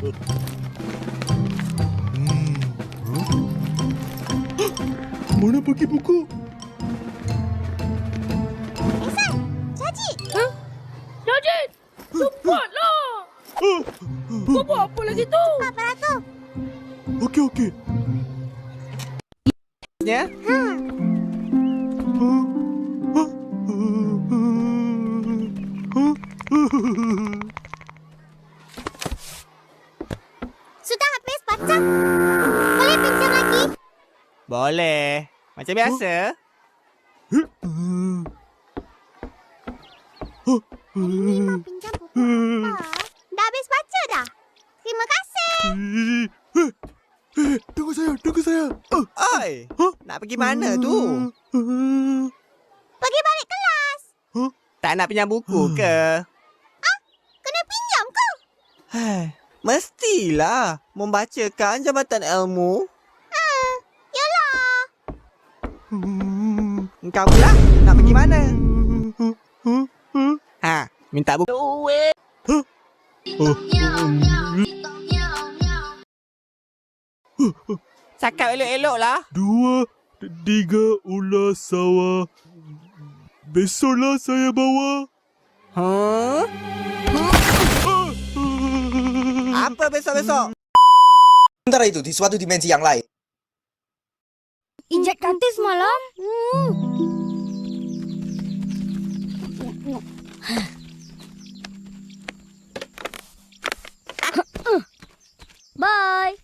Mana pergi buku? Ehsan, Sajid. Sajid! Cepatlah! Kau buat apa lagi tu? Apa tu? Okey. Ya? Sudah habis baca? Boleh pinjam lagi? Boleh. Macam biasa. Hari ni mau pinjam buku apa? Dah habis baca dah? Terima kasih. Tunggu saya. Oi, nak pergi mana tu? Pergi balik kelas. Tak nak pinjam buku ke? Kena pinjam ke? Mestilah membacakan Jabatan Ilmu. Yalah. Engkau pula nak pergi mana? Minta buku. Cakap elok-elok lah. 2, 3 ulas sawah. Besoklah saya bawa. Apa besok-besok? Sementara itu, di suatu dimensi yang lain. Injek kata semalam? Bye.